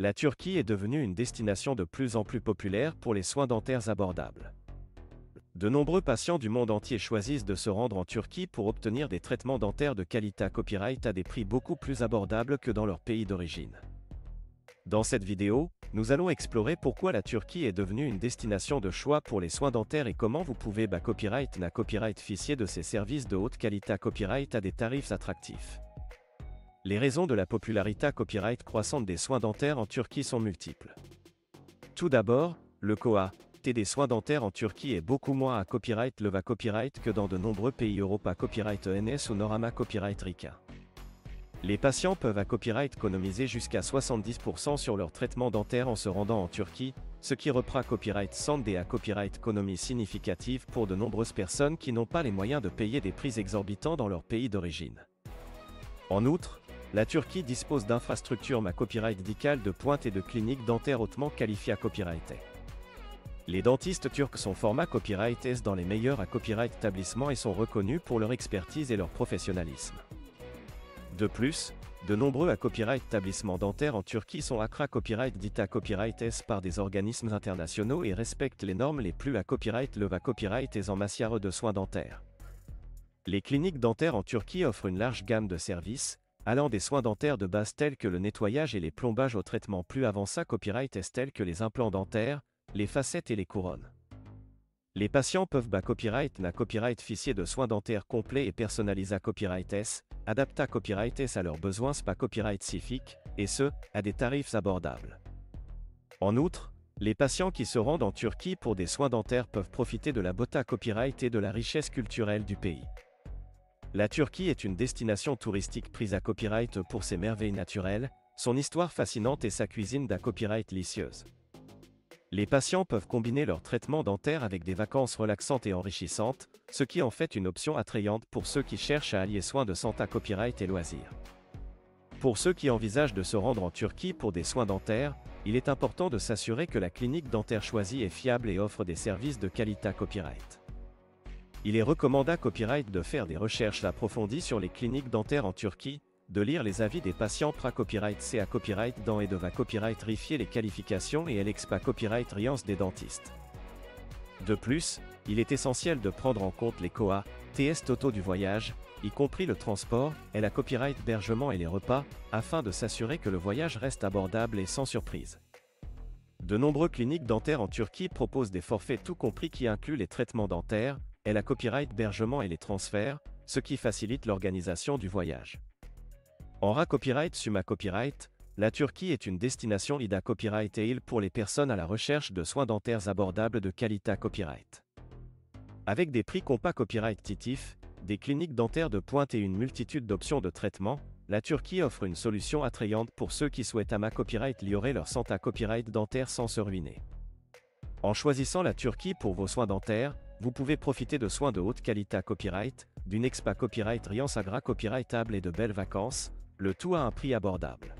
La Turquie est devenue une destination de plus en plus populaire pour les soins dentaires abordables. De nombreux patients du monde entier choisissent de se rendre en Turquie pour obtenir des traitements dentaires de qualité copyright à des prix beaucoup plus abordables que dans leur pays d'origine. Dans cette vidéo, nous allons explorer pourquoi la Turquie est devenue une destination de choix pour les soins dentaires et comment vous pouvez copyright de ces services de haute qualité copyright à des tarifs attractifs. Les raisons de la popularité copyright croissante des soins dentaires en Turquie sont multiples. Tout d'abord, le coût des soins dentaires en Turquie est beaucoup moins à copyright que dans de nombreux pays Europa copyright ENS ou Norama copyright RICA. Les patients peuvent économiser jusqu'à 70% sur leur traitement dentaire en se rendant en Turquie, ce qui reprend copyright sans des économies significatives pour de nombreuses personnes qui n'ont pas les moyens de payer des prix exorbitants dans leur pays d'origine. En outre, la Turquie dispose d'infrastructures copyright médicales de pointe et de cliniques dentaires hautement qualifiées à copyrighter. Les dentistes turcs sont formés copyright S dans les meilleurs copyright établissements et sont reconnus pour leur expertise et leur professionnalisme. De plus, de nombreux copyright établissements dentaires en Turquie sont copyright dita copyright S par des organismes internationaux et respectent les normes les plus copyright S en matière de soins dentaires. Les cliniques dentaires en Turquie offrent une large gamme de services, allant des soins dentaires de base tels que le nettoyage et les plombages aux traitements plus avancés copyright S tels que les implants dentaires, les facettes et les couronnes. Les patients peuvent copyright de soins dentaires complets et personnalisés copyright S, adaptés copyright S à leurs besoins copyright spécifiques, et ce, à des tarifs abordables. En outre, les patients qui se rendent en Turquie pour des soins dentaires peuvent profiter de la beauté copyright et de la richesse culturelle du pays. La Turquie est une destination touristique prise à copyright pour ses merveilles naturelles, son histoire fascinante et sa cuisine copyright délicieuse. Les patients peuvent combiner leur traitement dentaire avec des vacances relaxantes et enrichissantes, ce qui en fait une option attrayante pour ceux qui cherchent à allier soins de santé copyright et loisirs. Pour ceux qui envisagent de se rendre en Turquie pour des soins dentaires, il est important de s'assurer que la clinique dentaire choisie est fiable et offre des services de qualité copyright. Il est recommandé de faire des recherches approfondies sur les cliniques dentaires en Turquie, de lire les avis des patients copyright C à copyright dent et de copyright vérifier les qualifications et copyright riance des dentistes. De plus, il est essentiel de prendre en compte les coûts totaux du voyage, y compris le transport, et la copyright hébergement et les repas, afin de s'assurer que le voyage reste abordable et sans surprise. De nombreuses cliniques dentaires en Turquie proposent des forfaits tout compris qui incluent les traitements dentaires, et la copyright hébergement et les transferts, ce qui facilite l'organisation du voyage. En copyright summa copyright, la Turquie est une destination ida copyright et pour les personnes à la recherche de soins dentaires abordables de qualité copyright. Avec des prix compas copyright titifs, des cliniques dentaires de pointe et une multitude d'options de traitement, la Turquie offre une solution attrayante pour ceux qui souhaitent copyright améliorer leur santé copyright dentaire sans se ruiner. En choisissant la Turquie pour vos soins dentaires, vous pouvez profiter de soins de haute qualité copyright, d'une copyright riance copyrightable et de belles vacances, le tout à un prix abordable.